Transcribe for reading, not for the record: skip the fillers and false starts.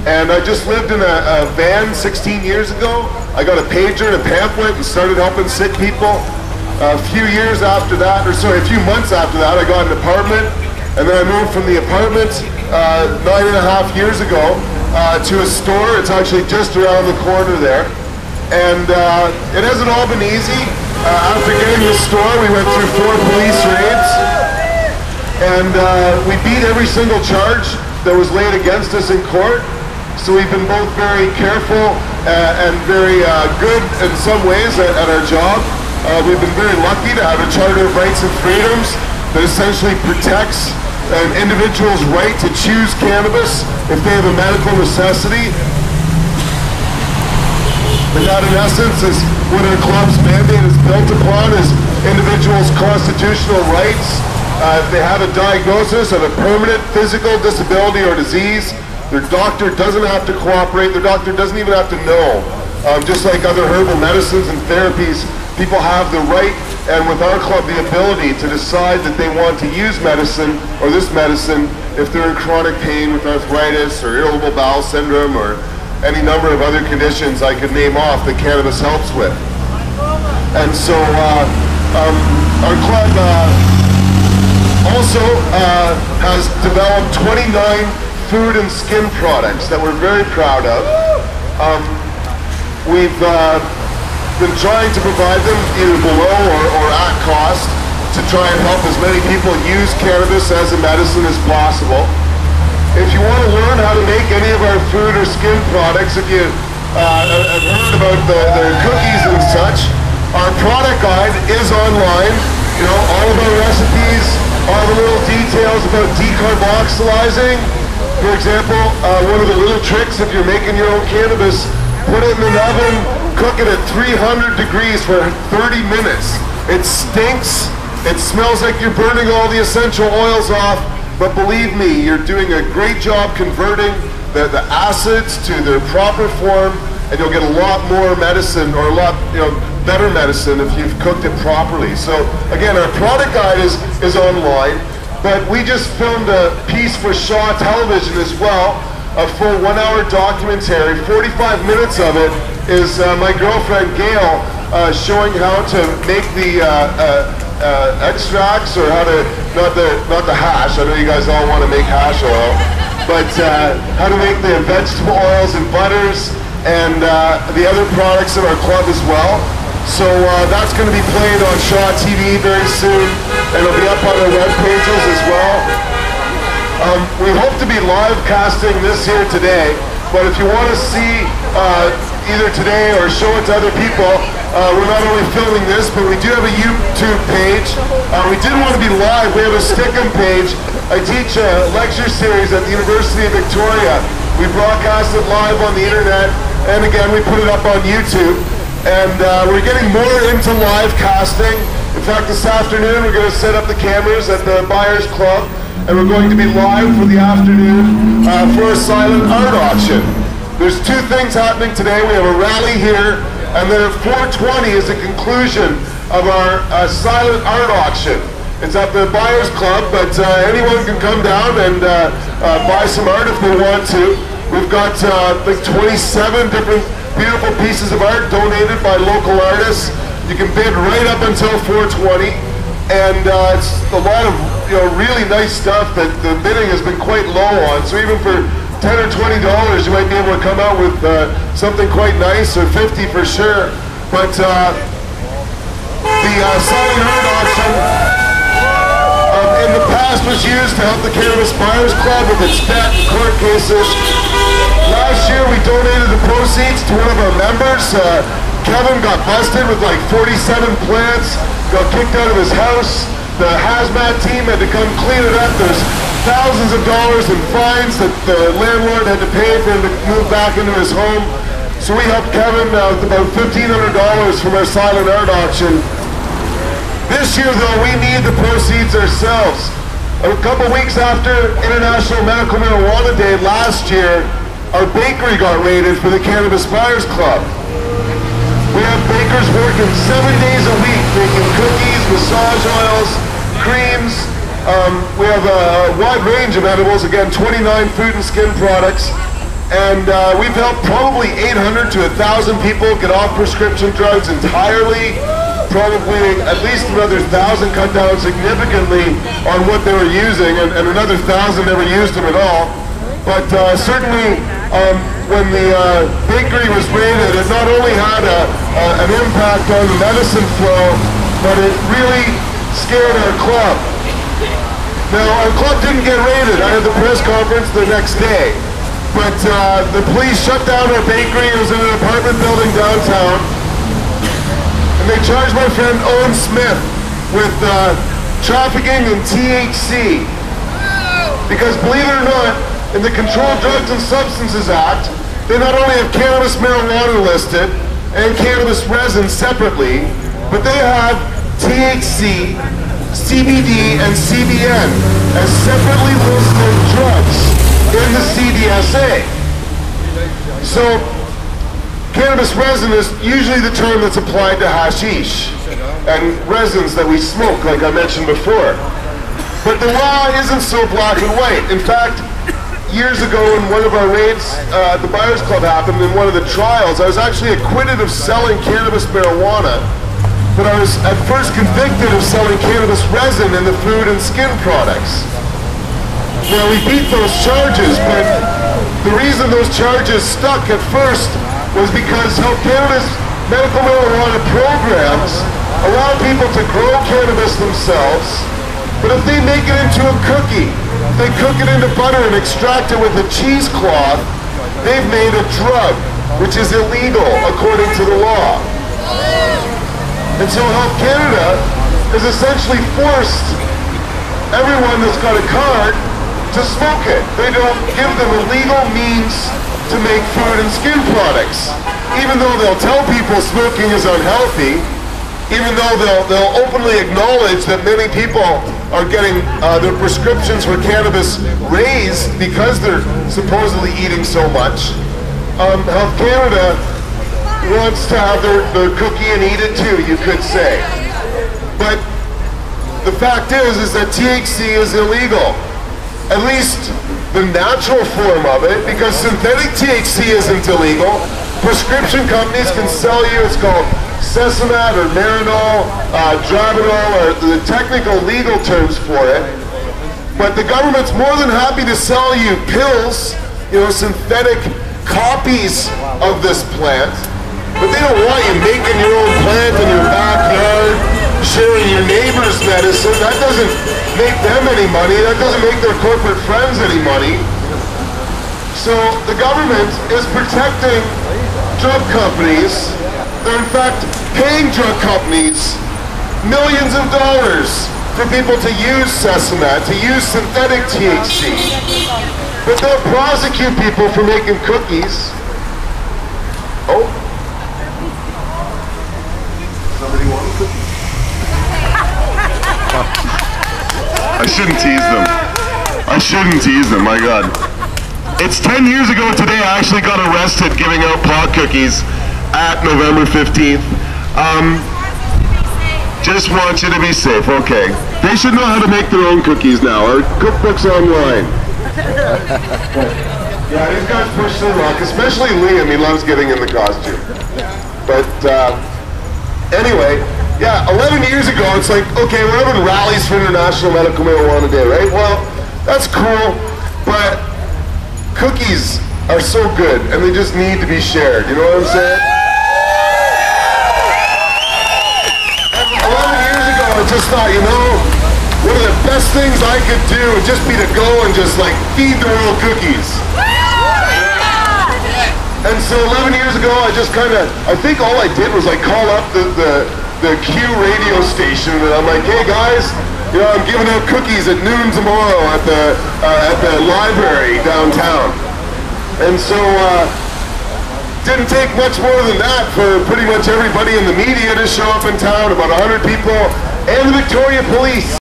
And I just lived in a van 16 years ago. I got a pager and a pamphlet and started helping sick people. A few years after that, or sorry, a few months after that, I got an apartment. And then I moved from the apartment 9.5 years ago to a store. It's actually just around the corner there. And it hasn't all been easy. After getting the store, we went through 4 police raids. And we beat every single charge that was laid against us in court. So we've been both very careful and very good in some ways at our job. We've been very lucky to have a Charter of Rights and Freedoms that essentially protects an individual's right to choose cannabis if they have a medical necessity. And that in essence is what our club's mandate is built upon, is individuals' constitutional rights. If they have a diagnosis of a permanent physical disability or disease, their doctor doesn't have to cooperate, their doctor doesn't even have to know. Just like other herbal medicines and therapies, people have the right, and with our club, the ability to decide that they want to use medicine, or this medicine, if they're in chronic pain with arthritis or irritable bowel syndrome or any number of other conditions I could name off that cannabis helps with. And so our club also has developed 29 food and skin products that we're very proud of. We've been trying to provide them either below or at cost to try and help as many people use cannabis as a medicine as possible. If you want to learn how to make any of our food or skin products, if you have heard about the cookies and such, our product guide is online. You know, all of our recipes, all the little details about decarboxylizing. For example, one of the little tricks, if you're making your own cannabis, put it in an oven, cook it at 300 degrees for 30 minutes. It stinks, it smells like you're burning all the essential oils off, but believe me, you're doing a great job converting the acids to their proper form, and you'll get a lot more medicine, or a lot better medicine if you've cooked it properly. So again, our product guide is online. But we just filmed a piece for Shaw Television as well, a full 1-hour documentary. 45 minutes of it is my girlfriend Gail showing how to make the extracts, or how to, not the hash, I know you guys all want to make hash oil, but how to make the vegetable oils and butters, and the other products in our club as well. So that's going to be played on Shaw TV very soon, and it'll be up on our web pages as well. We hope to be live casting this here today, but if you want to see either today or show it to other people, we're not only filming this, but we do have a YouTube page. We didn't want to be live, we have a Stickum page. I teach a lecture series at the University of Victoria. We broadcast it live on the internet, and again, we put it up on YouTube. And we're getting more into live casting. In fact, this afternoon we're going to set up the cameras at the Buyers Club, and we're going to be live for the afternoon for a silent art auction. There's 2 things happening today. We have a rally here, and then at 4:20 is the conclusion of our silent art auction. It's at the Buyers Club, but anyone can come down and buy some art if they want to. We've got like 27 different beautiful pieces of art donated by local artists. You can bid right up until 4:20, and it's a lot of really nice stuff that the bidding has been quite low on. So even for $10 or $20, you might be able to come out with something quite nice, or 50 for sure. But the silent art auction in the past was used to help the Cannabis Buyers Club with its debt and court cases. Last year we donated the proceeds to one of our members. Kevin got busted with like 47 plants, got kicked out of his house. The hazmat team had to come clean it up. There's thousands of dollars in fines that the landlord had to pay for him to move back into his home. So we helped Kevin with about $1,500 from our silent art auction. This year though, we need the proceeds ourselves. A couple weeks after International Medical Marijuana Day last year, our bakery got raided for the Cannabis Buyers Club. We have bakers working 7 days a week making cookies, massage oils, creams, We have a wide range of edibles, again 29 food and skin products, and we've helped probably 800 to 1,000 people get off prescription drugs entirely. Probably at least another 1,000 cut down significantly on what they were using, and another 1,000 never used them at all. But certainly when the bakery was raided, it not only had an impact on the medicine flow, but it really scared our club. Now, our club didn't get raided. I had the press conference the next day. But the police shut down our bakery. It was in an apartment building downtown. And they charged my friend Owen Smith with trafficking in THC. Because believe it or not, in the Controlled Drugs and Substances Act, they not only have cannabis marijuana listed and cannabis resin separately, but they have THC, CBD, and CBN as separately listed drugs in the CDSA. So, cannabis resin is usually the term that's applied to hashish and resins that we smoke, like I mentioned before. But the law isn't so black and white. In fact, years ago when one of our raids at the Buyers Club happened, in one of the trials, I was actually acquitted of selling cannabis marijuana, but I was at first convicted of selling cannabis resin in the food and skin products. Now, we beat those charges, but the reason those charges stuck at first was because Health Canada's medical marijuana programs allow people to grow cannabis themselves, but if they make it into a cookie, if they cook it into butter and extract it with a cheesecloth, they've made a drug, which is illegal according to the law. And so Health Canada has essentially forced everyone that's got a card to smoke it. They don't give them a legal means to make food and skin products. Even though they'll tell people smoking is unhealthy, even though they'll openly acknowledge that many people are getting their prescriptions for cannabis raised because they're supposedly eating so much, Health Canada wants to have their cookie and eat it too, you could say. But the fact is that THC is illegal. At least the natural form of it, because synthetic THC isn't illegal. Prescription companies can sell you, it's called Sesamat or Marinol, Dronabinol are the technical legal terms for it. But the government's more than happy to sell you pills, synthetic copies of this plant. But they don't want you making your own plant in your backyard, sharing your neighbor's medicine. That doesn't make them any money. That doesn't make their corporate friends any money. So the government is protecting drug companies. They're in fact paying drug companies millions of dollars for people to use Sesamat, to use synthetic THC. But they'll prosecute people for making cookies. Oh. Somebody want a cookie? I shouldn't tease them. I shouldn't tease them, my God. It's 10 years ago today I actually got arrested giving out pot cookies at November 15th. Just want you to be safe, okay. They should know how to make their own cookies now. Our cookbook's online. Yeah, these guys push their luck, especially Liam. He loves getting in the costume. But anyway, yeah, 11 years ago, it's like, okay, we're having rallies for International Medical Marijuana Day, right? Well, that's cool, but cookies are so good, and they just need to be shared, you know what I'm saying? 11 years ago, I just thought, one of the best things I could do would just be to go and just, feed the world cookies. And so 11 years ago, I just I think all I did was call up the Q radio station, and I'm like, hey guys, I'm giving out cookies at noon tomorrow at the library downtown. And so didn't take much more than that for pretty much everybody in the media to show up in town, about 100 people, and the Victoria Police.